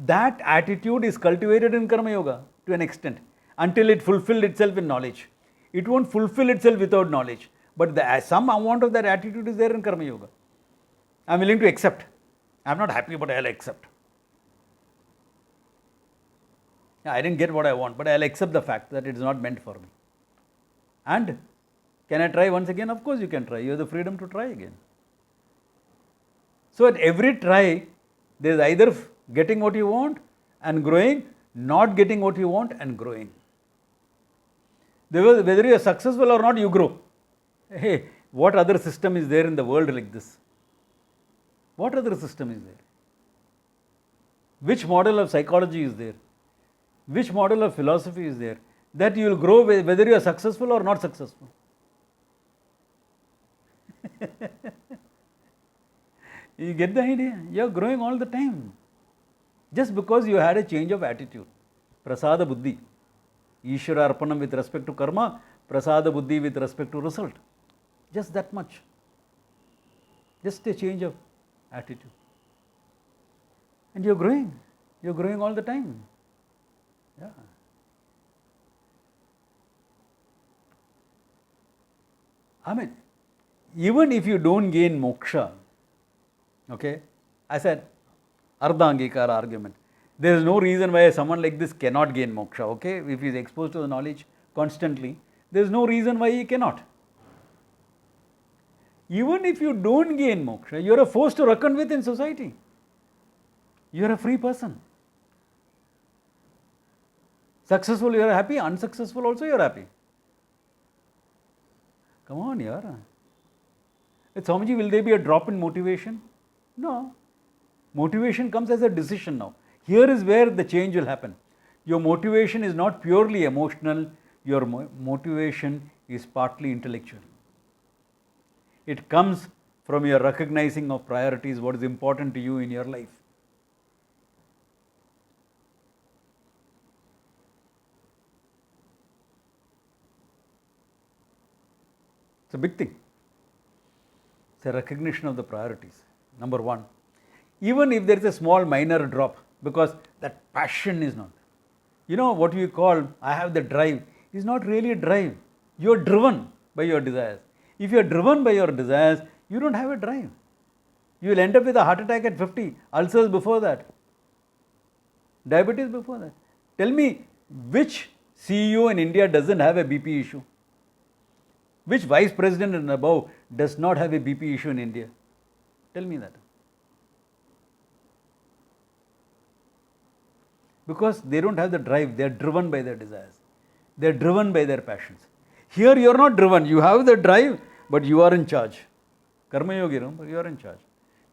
That attitude is cultivated in Karma Yoga to an extent, until it fulfilled itself in knowledge. It won't fulfill itself without knowledge. But some amount of that attitude is there in Karma Yoga. I am willing to accept. I am not happy, but I will accept. I didn't get what I want, but I will accept the fact that it is not meant for me. And can I try once again? Of course you can try. You have the freedom to try again. So at every try, there is either getting what you want and growing, not getting what you want and growing. Whether you are successful or not, you grow. Hey, what other system is there in the world like this? What other system is there? Which model of psychology is there? Which model of philosophy is there? That you will grow whether you are successful or not successful. You get the idea? You are growing all the time. Just because you had a change of attitude. Prasada buddhi. Ishvara arpanam with respect to karma, prasada buddhi with respect to result. Just that much. Just a change of attitude. And you are growing. You are growing all the time. Yeah. I mean, even if you don't gain moksha, okay, I said, Ardhangikara argument. There is no reason why someone like this cannot gain moksha, okay? If he is exposed to the knowledge constantly, there is no reason why he cannot. Even if you don't gain moksha, you are a force to reckon with in society. You are a free person. Successful, you are happy. Unsuccessful, also you are happy. Come on, yaar. Swamiji, will there be a drop in motivation? No. Motivation comes as a decision now. Here is where the change will happen. Your motivation is not purely emotional. Your motivation is partly intellectual. It comes from your recognizing of priorities, what is important to you in your life. It's a big thing. It's a recognition of the priorities. Number one. Even if there is a small minor drop, because that passion is not. You know what you call, I have the drive, is not really a drive. You are driven by your desires. If you are driven by your desires, you don't have a drive. You will end up with a heart attack at 50, ulcers before that, diabetes before that. Tell me, which CEO in India doesn't have a BP issue? Which vice president and above does not have a BP issue in India? Tell me that. Because they don't have the drive, they are driven by their desires. They are driven by their passions. Here you are not driven, you have the drive, but you are in charge. Karma Yogi, but you are in charge.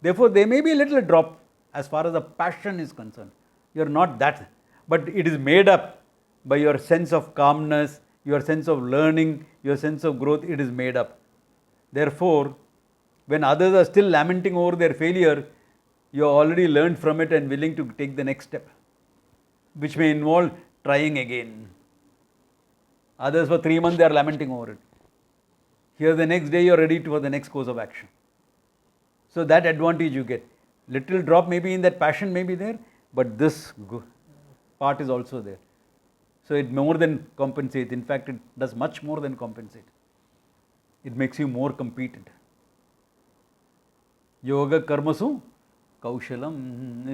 Therefore, there may be a little drop as far as the passion is concerned. You are not that, but it is made up by your sense of calmness, your sense of learning, your sense of growth, it is made up. Therefore, when others are still lamenting over their failure, you have already learned from it and willing to take the next step, which may involve trying again. Others for 3 months they are lamenting over it. Here the next day you are ready for the next course of action. So that advantage you get. Little drop maybe in that passion may be there, but this part is also there. So it more than compensates. In fact, it does much more than compensate. It makes you more competent. Yoga karmasu kaushalam.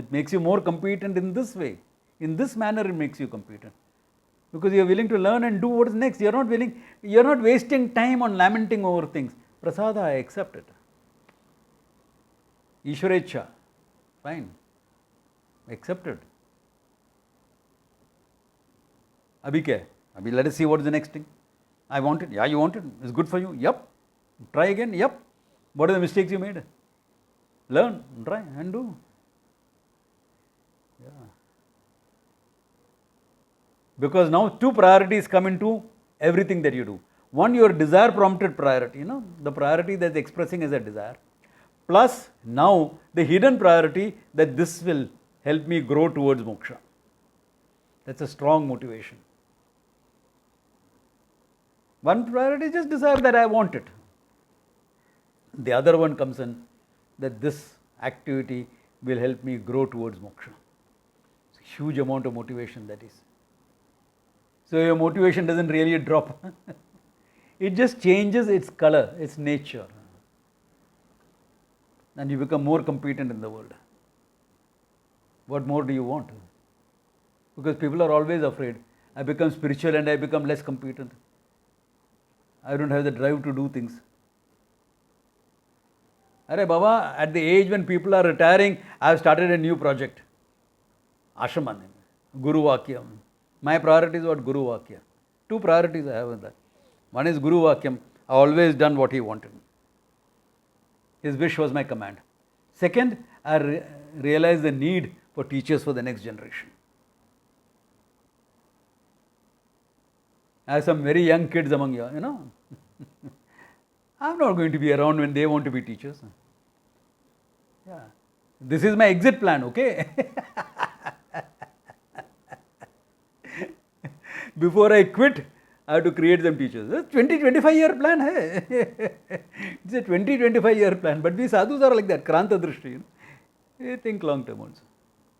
It makes you more competent in this way. In this manner, it makes you competent. Because you are willing to learn and do what is next. You are not wasting time on lamenting over things. Prasada, I accept it. Ishwarecha, fine. Accepted. Abhi kya? Abhi let us see what is the next thing. I want it. Yeah, you want it. It's good for you. Yep. Try again. Yep. What are the mistakes you made? Learn, try and do. Yeah. Because now two priorities come into everything that you do. One, your desire prompted priority, the priority that's expressing as a desire. Plus, now the hidden priority that this will help me grow towards moksha. That's a strong motivation. One priority is just desire that I want it. The other one comes in that this activity will help me grow towards moksha. It's a huge amount of motivation that is. So your motivation doesn't really drop. It just changes its color, its nature. And you become more competent in the world. What more do you want? Because people are always afraid. I become spiritual and I become less competent. I don't have the drive to do things. Arey Baba, at the age when people are retiring, I have started a new project. Ashraman, Guru Vakyam. My priority is what Guru Vakyam. Two priorities I have in that. One is Guru Vakyam. I always done what he wanted. His wish was my command. Second, I realized the need for teachers for the next generation. I have some very young kids among you, I'm not going to be around when they want to be teachers. Yeah. This is my exit plan, okay? Before I quit, I have to create some teachers. 20-25 year plan. It's a 20-25 year plan. But we sadhus are like that, Kranta Drishti. They think long term also.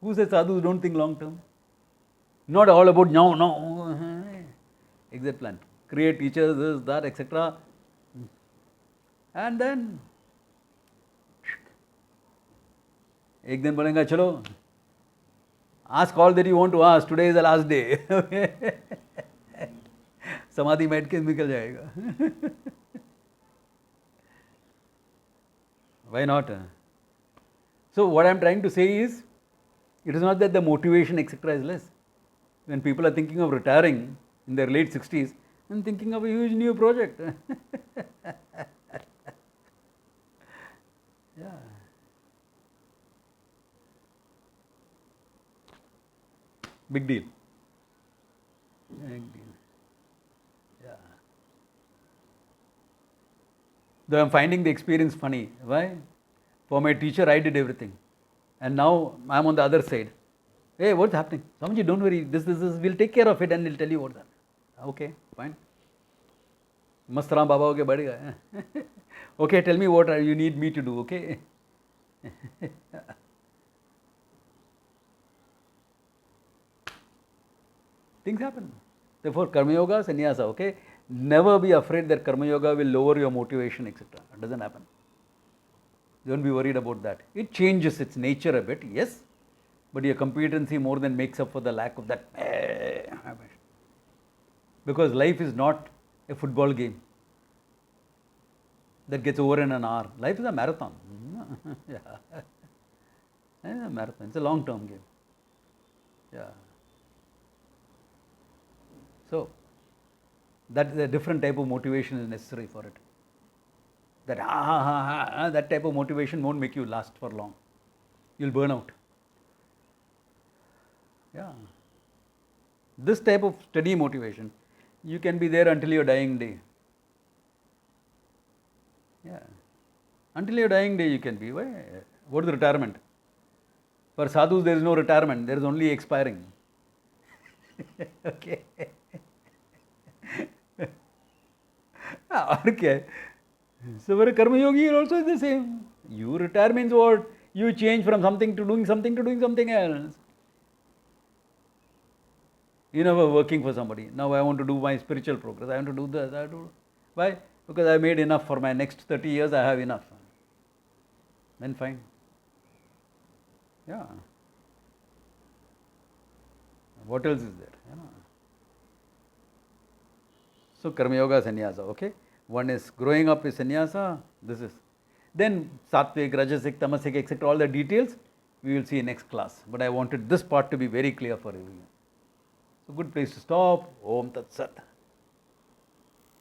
Who says sadhus don't think long term? Not all about no. Exit plan. Create teachers, this, that, etc. And then एक दिन बोलेंगे चलो ask all that you want to ask. Today is the last day. समाधि बैठ के निकल जाएगा. Why not? So what I am trying to say is, it is not that the motivation etc. is less. When people are thinking of retiring in their late 60s, I'm thinking of a huge new project. Yeah. Big deal. Big deal. Yeah. Though I'm finding the experience funny. Why? For my teacher, I did everything. And now I'm on the other side. Hey, what's happening? Swamiji, don't worry. This, we'll take care of it and we'll tell you what's happening. Okay, fine. Mastram Baba ho ke bad gaya. Okay, tell me what you need me to do, okay? Things happen. Therefore, Karma Yoga, Sannyasa, okay? Never be afraid that Karma Yoga will lower your motivation, etc. It doesn't happen. Don't be worried about that. It changes its nature a bit, yes, but your competency more than makes up for the lack of that. Because life is not a football game that gets over in an hour. Life is a marathon. Yeah. It's a marathon. It's a long-term game. Yeah. So, that is a different type of motivation is necessary for it. That type of motivation won't make you last for long. You'll burn out. Yeah. This type of steady motivation, you can be there until your dying day. Yeah. Until your dying day you can be. Why? What is retirement? For sadhus there is no retirement, there is only expiring. Okay. Okay. So for a karma yogi also is the same. You retire means what? You change from something to doing something else. You never working for somebody. Now I want to do my spiritual progress. I want to do this. I do. Why? Because I made enough for my next 30 years. I have enough. Then fine. Yeah. What else is there? You know? So Karma Yoga, Sannyasa. Okay. One is growing up is Sannyasa. This is. Then Sattvic, Rajasic, Tamasic, etc. All the details we will see in next class. But I wanted this part to be very clear for everyone. So good place to stop. Om Tat Sat.